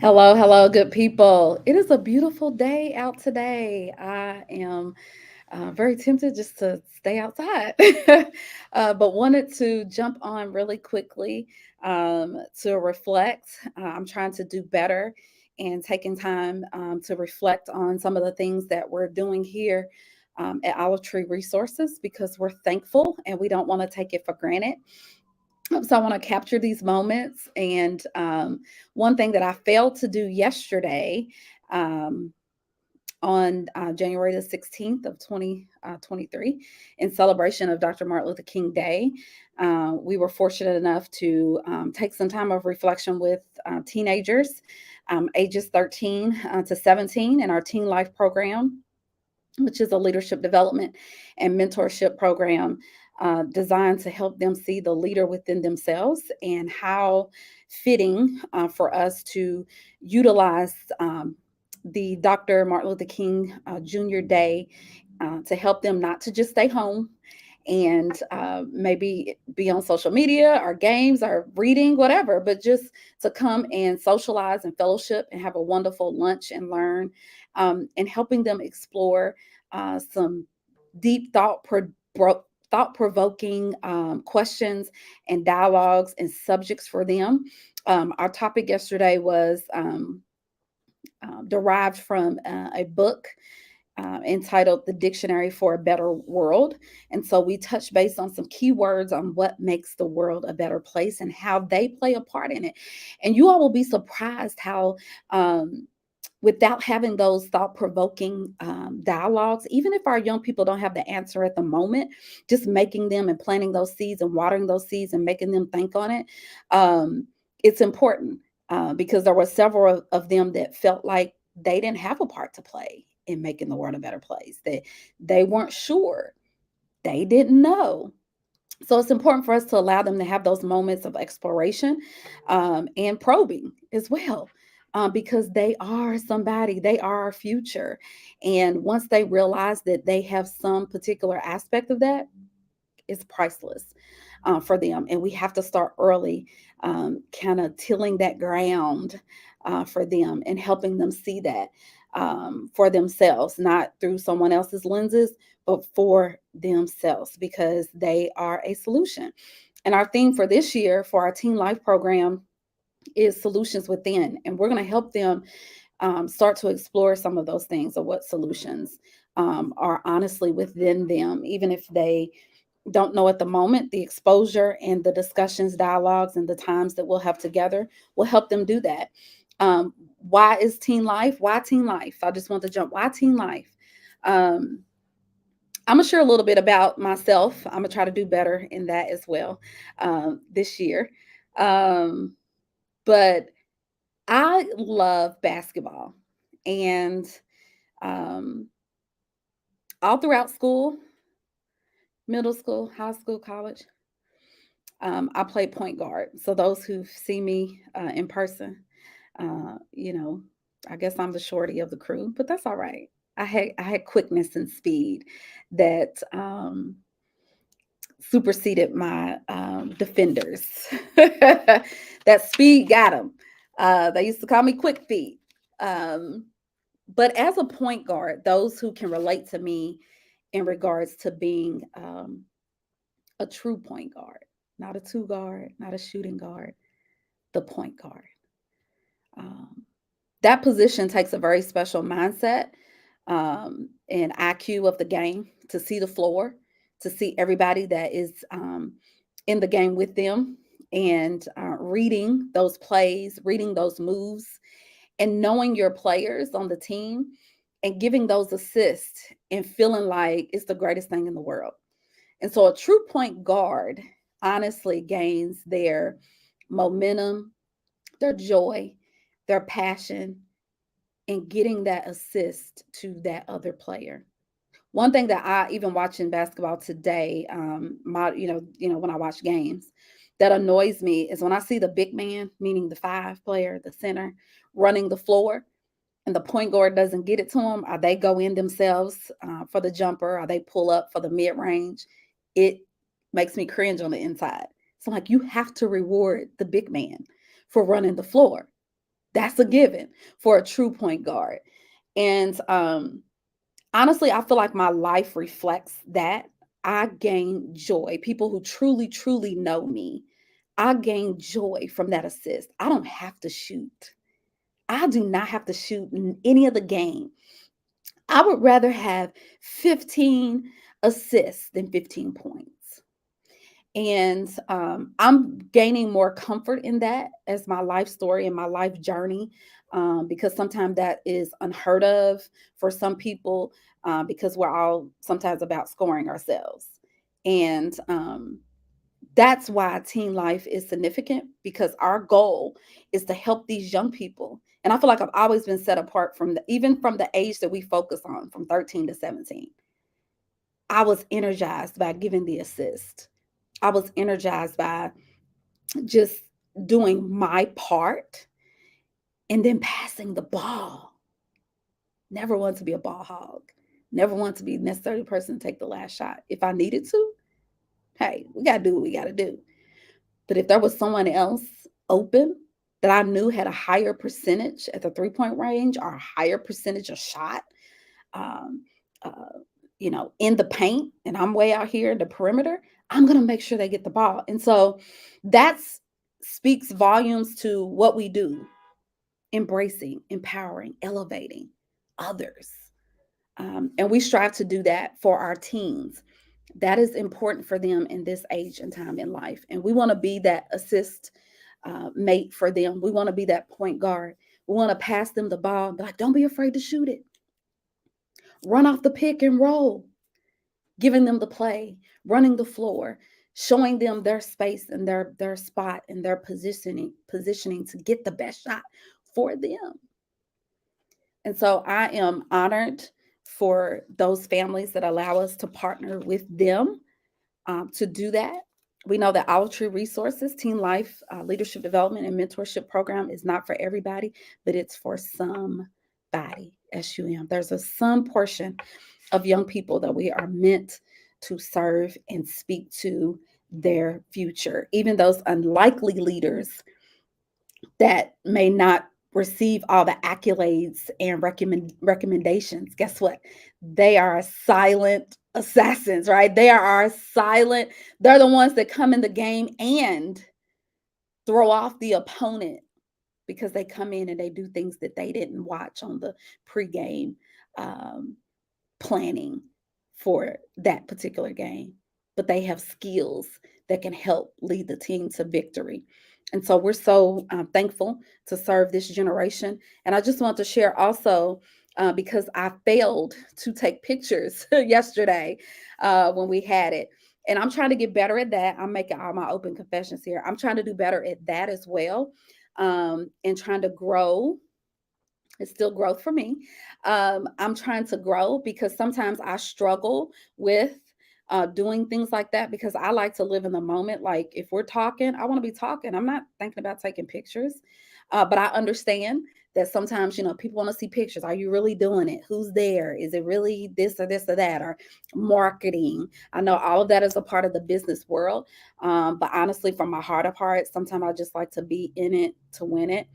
Hello, hello, good people. It is a beautiful day out today. I am very tempted just to stay outside, but wanted to jump on really quickly to reflect. I'm trying to do better and taking time to reflect on some of the things that we're doing here at Olive Tree Resources because we're thankful and we don't want to take it for granted. So I want to capture these moments. And one thing that I failed to do yesterday um, on January the 16th of 2023 in celebration of Dr. Martin Luther King Day, we were fortunate enough to take some time of reflection with teenagers ages 13 to 17 in our Teen Life program, which is a leadership development and mentorship program designed to help them see the leader within themselves and how fitting for us to utilize the Dr. Martin Luther King Jr. Day to help them not to just stay home and maybe be on social media or games or reading, whatever, but just to come and socialize and fellowship and have a wonderful lunch and learn, and helping them explore some deep thought provoking questions and dialogues and subjects for them. Our topic yesterday was derived from a book entitled The Dictionary for a Better World. And so we touch base on some keywords on what makes the world a better place and how they play a part in it. And you all will be surprised how, without having those thought provoking dialogues, even if our young people don't have the answer at the moment, just making them and planting those seeds and watering those seeds and making them think on it, it's important because there were several of them that felt like they didn't have a part to play in making the world a better place. They weren't sure. They didn't know. So it's important for us to allow them to have those moments of exploration and probing as well. Because they are somebody, they are our future. And once they realize that they have some particular aspect of that, it's priceless for them. And we have to start early, kind of tilling that ground for them and helping them see that for themselves, not through someone else's lenses, but for themselves because they are a solution. And our theme for this year for our Teen Life program is solutions within. And we're going to help them start to explore some of those things of what solutions are honestly within them, even if they don't know at the moment. The exposure and the discussions, dialogues, and the times that we'll have together will help them do that. Why is teen life? Why teen life? I just want to jump. Why teen life? Um, I'm gonna share a little bit about myself. I'm gonna try to do better in that as well this year. Um, but I love basketball, and um, all throughout school, middle school, high school, college, I played point guard. So those who see me in person, you know, I guess I'm the shorty of the crew, but that's all right. I had quickness and speed that superseded my defenders. That speed got them. They used to call me quick feet. Um, but as a point guard, those who can relate to me in regards to being a true point guard, not a two guard, not a shooting guard, the point guard. Um, that position takes a very special mindset and IQ of the game to see the floor, to see everybody that is in the game with them, and reading those plays, reading those moves, and knowing your players on the team and giving those assists and feeling like it's the greatest thing in the world. And so a true point guard honestly gains their momentum, their joy, their passion, and getting that assist to that other player. One thing that I even watching basketball today, when I watch games, that annoys me is when I see the big man, meaning the five player, the center, running the floor, and the point guard doesn't get it to them, or they go in themselves for the jumper, or they pull up for the mid range. It makes me cringe on the inside. So, like, you have to reward the big man for running the floor. That's a given for a true point guard. And honestly, I feel like my life reflects that. I gain joy. People who truly, truly know me, I gain joy from that assist. I don't have to shoot. I do not have to shoot in any of the game. I would rather have 15 assists than 15 points. And I'm gaining more comfort in that as my life story and my life journey, because sometimes that is unheard of for some people, because we're all sometimes about scoring ourselves. And that's why teen life is significant, because our goal is to help these young people. And I feel like I've always been set apart from even from the age that we focus on, from 13 to 17. I was energized by giving the assist. I was energized by just doing my part and then passing the ball. Never want to be a ball hog. Never want to be necessarily the person to take the last shot. If I needed to, hey, we got to do what we got to do. But if there was someone else open that I knew had a higher percentage at the 3 point range, or a higher percentage of shot, um, uh, in the paint, and I'm way out here in the perimeter, I'm going to make sure they get the ball. And so that's speaks volumes to what we do: embracing, empowering, elevating others. And we strive to do that for our teens. That is important for them in this age and time in life. And we want to be that assist mate for them. We want to be that point guard. We want to pass them the ball and be like, don't be afraid to shoot it. Run off the pick and roll, giving them the play, running the floor, showing them their space and their spot and their positioning to get the best shot for them. And so I am honored for those families that allow us to partner with them to do that. We know that Olive Tree Resources, Teen Life Leadership Development and Mentorship Program is not for everybody, but it's for somebody, SUM. There's a some portion of young people that we are meant to serve and speak to their future. Even those unlikely leaders that may not receive all the accolades and recommendations, guess what? They are silent assassins, right? They are our silent, they're the ones that come in the game and throw off the opponent, because they come in and they do things that they didn't watch on the pregame um, planning for that particular game, but they have skills that can help lead the team to victory. And so we're so thankful to serve this generation. And I just want to share also, because I failed to take pictures yesterday when we had it. And I'm trying to get better at that. I'm making all my open confessions here. I'm trying to do better at that as well, and trying to grow. It's still growth for me. I'm trying to grow, because sometimes I struggle with doing things like that, because I like to live in the moment. Like if we're talking, I want to be talking. I'm not thinking about taking pictures. But I understand that sometimes, people want to see pictures. Are you really doing it? Who's there? Is it really this or that? Or marketing? I know all of that is a part of the business world. But honestly, from my heart of hearts, sometimes I just like to be in it to win it.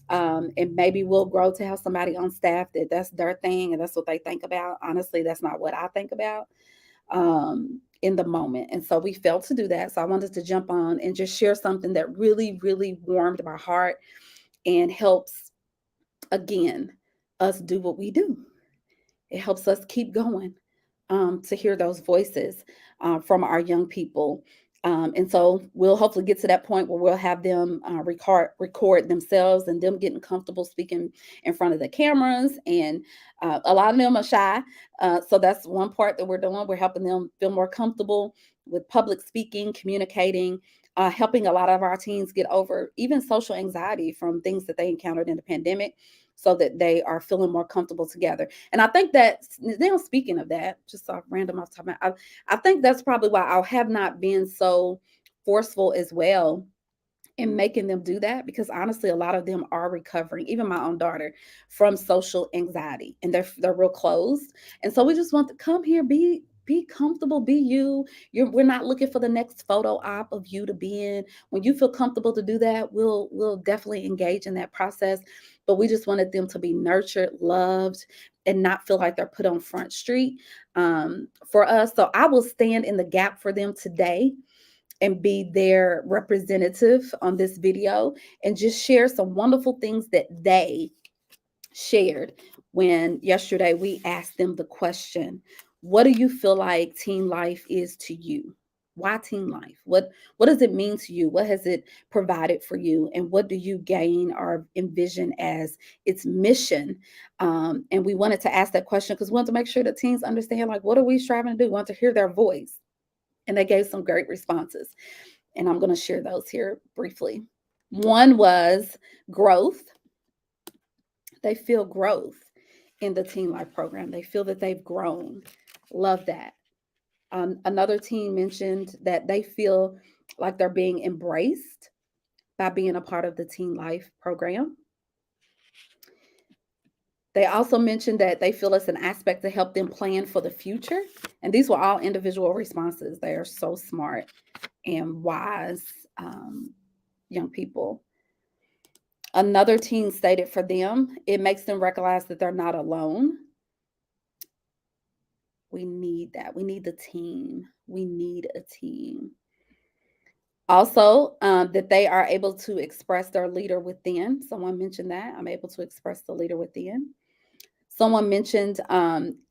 And maybe we'll grow to have somebody on staff that that's their thing and that's what they think about. Honestly, that's not what I think about in the moment. And so we failed to do that. So I wanted to jump on and just share something that really, really warmed my heart and helps, again, us do what we do. It helps us keep going, to hear those voices from our young people. And so we'll hopefully get to that point where we'll have them record themselves and them getting comfortable speaking in front of the cameras. And a lot of them are shy. So that's one part that we're doing. We're helping them feel more comfortable with public speaking, communicating, helping a lot of our teens get over even social anxiety from things that they encountered in the pandemic, so that they are feeling more comfortable together. And I think that now, speaking of that, just off random off the top of my, I think that's probably why I have not been so forceful as well in making them do that, because honestly, a lot of them are recovering, even my own daughter, from social anxiety, and they're real closed. And so we just want to come here, Be comfortable, be you. We're not looking for the next photo op of you to be in. When you feel comfortable to do that, we'll definitely engage in that process. But we just wanted them to be nurtured, loved, and not feel like they're put on front street for us. So I will stand in the gap for them today and be their representative on this video and just share some wonderful things that they shared when yesterday we asked them the question, what do you feel like teen life is to you? Why teen life? What does it mean to you? What has it provided for you? And what do you gain or envision as its mission? And we wanted to ask that question because we wanted to make sure that teens understand, like, what are we striving to do? We want to hear their voice. And they gave some great responses. And I'm going to share those here briefly. One was growth. They feel growth in the Teen Life program. They feel that they've grown. Love that. Another teen mentioned that they feel like they're being embraced by being a part of the Teen Life program. They also mentioned that they feel it's an aspect to help them plan for the future. And these were all individual responses. They are so smart and wise young people. Another teen stated for them, it makes them realize that they're not alone. We need that. We need the team. We need a team. Also, that they are able to express their leader within. Someone mentioned that. I'm able to express the leader within. Someone mentioned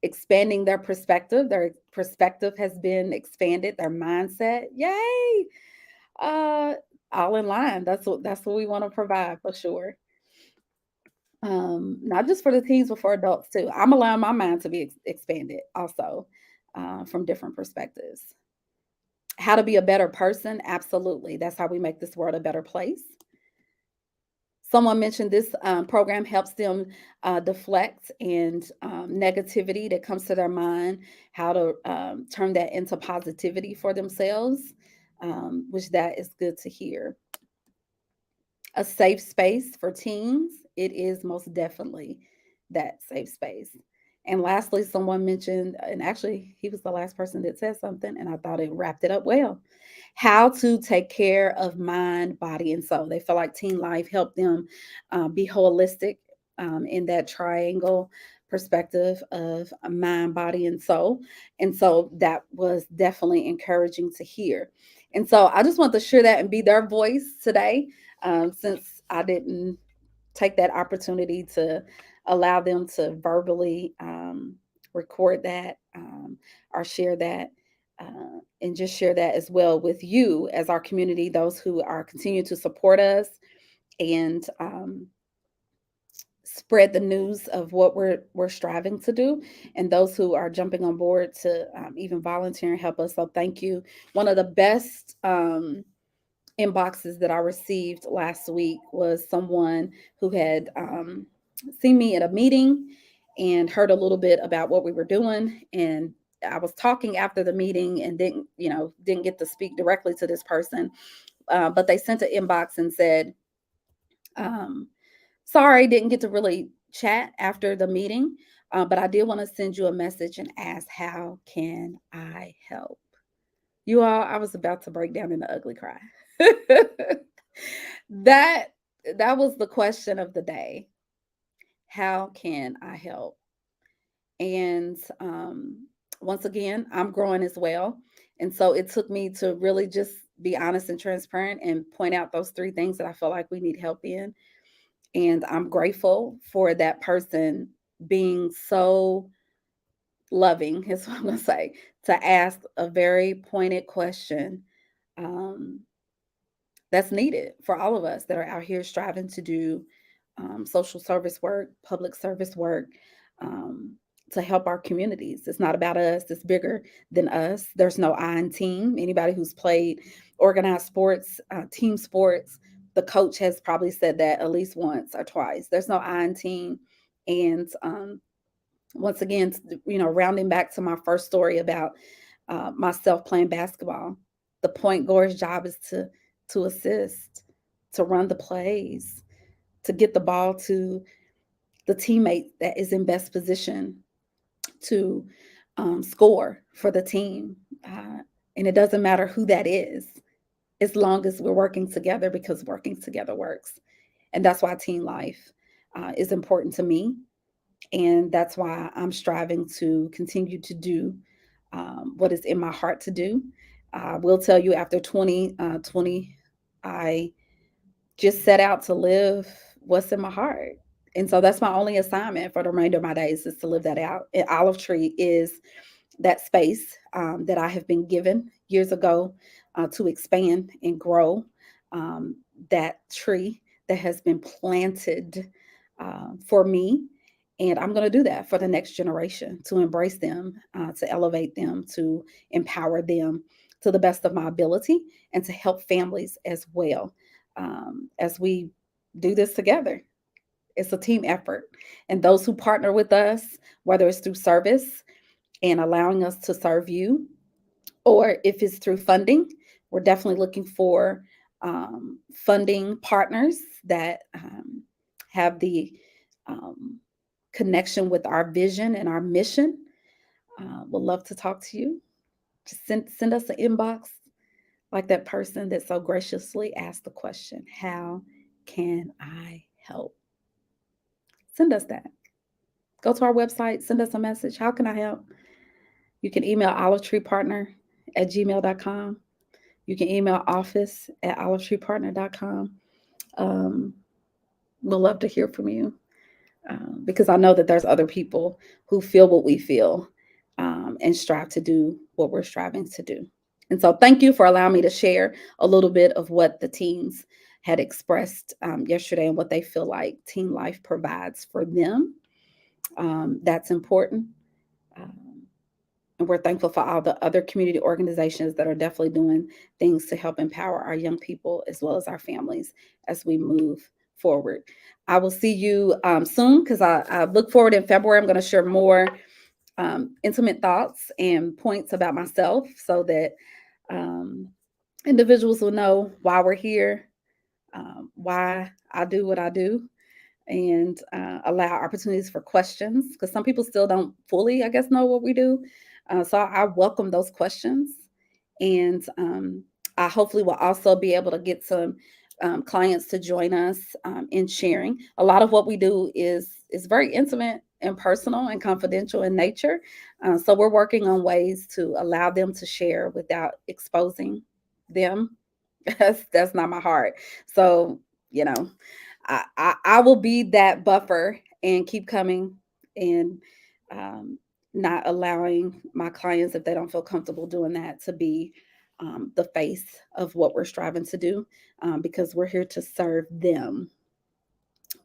expanding their perspective. Their perspective has been expanded, their mindset. Yay! All in line. That's what we want to provide for sure. Not just for the teens, but for adults too. I'm allowing my mind to be expanded also from different perspectives. How to be a better person? Absolutely. That's how we make this world a better place. Someone mentioned this program helps them deflect and negativity that comes to their mind, how to turn that into positivity for themselves, which that is good to hear. A safe space for teens, it is most definitely that safe space. And lastly, someone mentioned, and actually, he was the last person that said something, and I thought it wrapped it up well. How to take care of mind, body, and soul. They feel like Teen Life helped them be holistic in that triangle perspective of mind, body, and soul. And so that was definitely encouraging to hear. And so I just want to share that and be their voice today, since I didn't take that opportunity to allow them to verbally record that or share that and just share that as well with you as our community, those who are continue to support us and spread the news of what we're striving to do, and those who are jumping on board to even volunteer and help us. So thank you. One of the best inboxes that I received last week was someone who had seen me at a meeting and heard a little bit about what we were doing. And I was talking after the meeting and didn't get to speak directly to this person, but they sent an inbox and said, sorry, didn't get to really chat after the meeting, but I did want to send you a message and ask, how can I help? You all, I was about to break down in the ugly cry. that that was the question of the day. How can I help? And once again, I'm growing as well. And so it took me to really just be honest and transparent and point out those three things that I feel like we need help in. And I'm grateful for that person being so loving, is what I'm going to say, to ask a very pointed question um, that's needed for all of us that are out here striving to do social service work, public service work, um, to help our communities. It's not about us, it's bigger than us. There's no I in team. Anybody who's played organized sports, team sports, the coach has probably said that at least once or twice. There's no I in team. And once again, rounding back to my first story about myself playing basketball, the point guard's job is to assist, to run the plays, to get the ball to the teammate that is in best position to score for the team. And it doesn't matter who that is, as long as we're working together, because working together works. And that's why team life is important to me. And that's why I'm striving to continue to do what is in my heart to do. I will tell you, after 2020, I just set out to live what's in my heart. And so that's my only assignment for the remainder of my days, is to live that out. And Olive Tree is that space that I have been given years ago to expand and grow that tree that has been planted for me. And I'm going to do that for the next generation, to embrace them, to elevate them, to empower them to the best of my ability, and to help families as well, as we do this together. It's a team effort. And those who partner with us, whether it's through service and allowing us to serve you, or if it's through funding, we're definitely looking for funding partners that have the um, connection with our vision and our mission. We'd love to talk to you. Just send us an inbox, like that person that so graciously asked the question, how can I help? Send us that. Go to our website, send us a message. How can I help? You can email olivetreepartner@gmail.com. You can email office@olivetreepartner.com. Um, we'll love to hear from you, because I know that there's other people who feel what we feel, and strive to do what we're striving to do. And so thank you for allowing me to share a little bit of what the teens had expressed yesterday, and what they feel like Teen Life provides for them. That's important. Um, and we're thankful for all the other community organizations that are definitely doing things to help empower our young people as well as our families as we move forward. I will see you soon, because I look forward in February. I'm going to share more intimate thoughts and points about myself, so that um, individuals will know why we're here, why I do what I do, and allow opportunities for questions, because some people still don't fully, I guess, know what we do. So I welcome those questions. And I hopefully will also be able to get some clients to join us in sharing. A lot of what we do is very intimate and personal and confidential in nature. So we're working on ways to allow them to share without exposing them. That's not my heart. So, you know, I will be that buffer and keep coming, and um, not allowing my clients, if they don't feel comfortable doing that, to be the face of what we're striving to do, because we're here to serve them.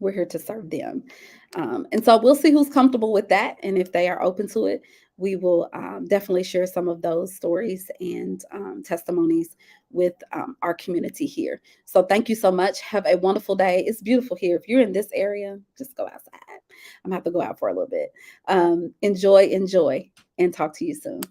We're here to serve them. And so we'll see who's comfortable with that. And if they are open to it, we will definitely share some of those stories and testimonies with our community here. So thank you so much. Have a wonderful day. It's beautiful here. If you're in this area, just go outside. I'm going to have to go out for a little bit. Enjoy, and talk to you soon.